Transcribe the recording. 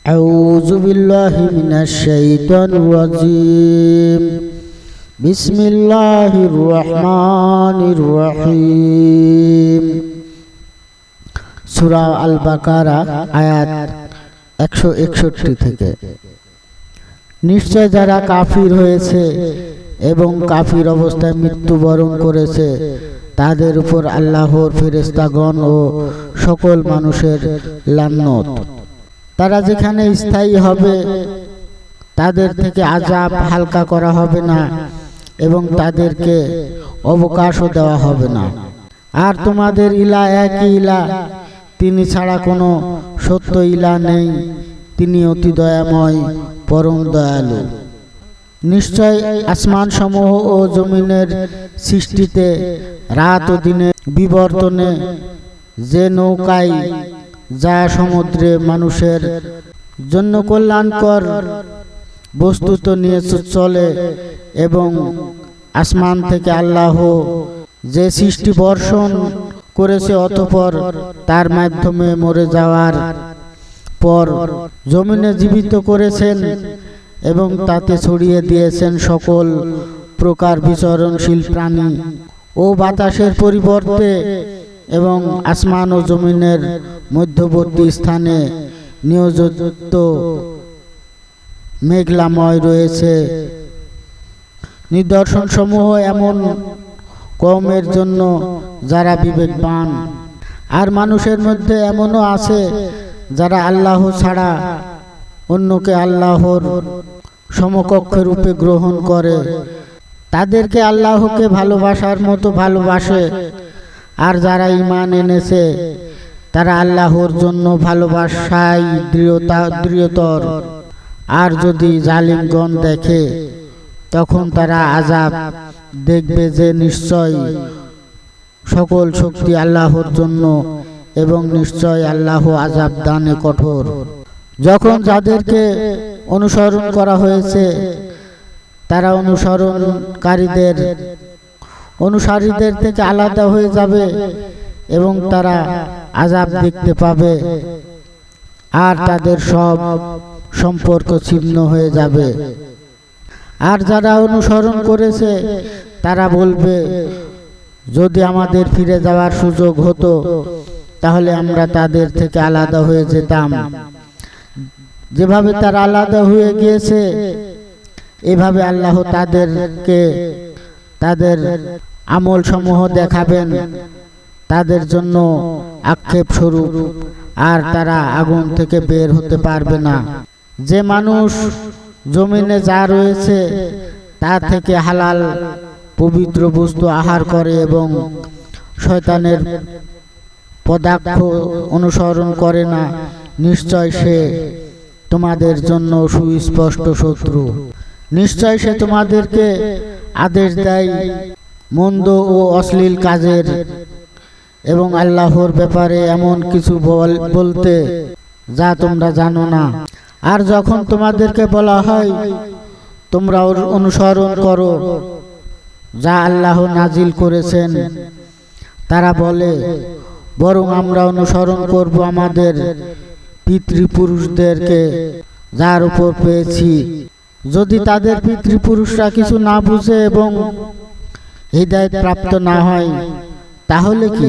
أعوذ بالله من الشيطان الرجيم بسم الله الرحمن الرحيم সূরা আল বাকারা আয়াত 161 থেকে। নিশ্চয় যারা কাফির হয়েছে এবং কাফির অবস্থায় মৃত্যুবরণ করেছে তাদের উপর আল্লাহর ফেরেশতাগণ ও সকল মানুষের লানত। তারা যেখানে স্থায়ী হবে তাদের থেকে আযাব হালকা করা হবে না এবং তাদেরকে অবকাশও দেওয়া হবে না। আর তোমাদের ইলা একই ইলা, তিনি ছাড়া কোনো সত্য ইলা নেই, তিনি অতি দয়াময় পরম দয়ালু। নিশ্চয় আসমান সমূহ ও জমিনের সৃষ্টিতে রাত ও দিনের বিবর্তনে যে নৌকায় যা সমুদ্রে মানুষের জন্য কল্যাণকর বস্তুত নিয়ে চলে এবং আসমান থেকে আল্লাহ যে সৃষ্টি বর্ষণ করেছে অতঃপর তার মাধ্যমে মরে যাওয়ার পর জমিনে জীবিত করেছেন এবং তাতে ছড়িয়ে দিয়েছেন সকল প্রকার বিচরণশীল প্রাণী ও বাতাসের পরিবর্তে, এবং আসমান ও জমিনের মধ্যবর্তী স্থানে নিয়োজিত মেঘলাময় রয়েছে নিদর্শন সমূহ এমন কওমের জন্য যারা বিবেকবান। আর মানুষের মধ্যে এমনও আছে যারা আল্লাহ ছাড়া অন্যকে আল্লাহর সমকক্ষ রূপে গ্রহণ করে, তাদেরকে আল্লাহকে ভালোবাসার মতো ভালোবাসে। আর যারা ঈমান এনেছে তারা আল্লাহর জন্য ভালোবাসায় দৃঢ়তর। আর যদি জালিমগণ দেখে তখন তারা আযাব দেখবে যে নিশ্চয় সকল শক্তি আল্লাহর জন্য এবং নিশ্চয় আল্লাহ আযাব দানে কঠোর। যখন যাদেরকে অনুসরণ করা হয়েছে তারা অনুসারীদের থেকে আলাদা হয়ে যাবে এবং তারা আযাব দেখতে পাবে আর তাদের সব সম্পর্ক ছিন্ন হয়ে যাবে। আর যারা অনুসরণ করেছে তারা বলবে, যদি আমাদের ফিরে যাওয়ার সুযোগ হতো তাহলে আমরা তাদের থেকে আলাদা হয়ে যেতাম। যেভাবে তারা আলাদা হয়ে গিয়েছে এভাবে আল্লাহ তাদেরকে তাদের আমল সমূহ দেখাবেন তাদের জন্য আক্ষেপ স্বরূপ, আর তারা আগুন থেকে বের হতে পারবে না। যে মানুষ জমিনে যা রয়েছে তা থেকে হালাল পবিত্র বস্তু আহার করে এবং শয়তানের পদাঙ্ক অনুসরণ করে না, নিশ্চয় সে তোমাদের জন্য সুস্পষ্ট শত্রু। নিশ্চয় সে তোমাদেরকে আদেশ দেয় মন্দ ও অশ্লীল কাজের এবং আল্লাহর ব্যাপারে এমন কিছু বলতে যা তোমরা জানো না। আর যখন তোমাদেরকে বলা হয় তোমরা অনুসরণ করো যা আল্লাহ নাজিল করেছেন, তারা বলে, বরং আমরা অনুসরণ করব আমাদের পিতৃপুরুষদেরকে যার উপর পেয়েছি। যদি তাদের পিতৃপুরুষরা কিছু না বুঝে এবং হিদায়াত প্রাপ্ত না হয় তাহলে কি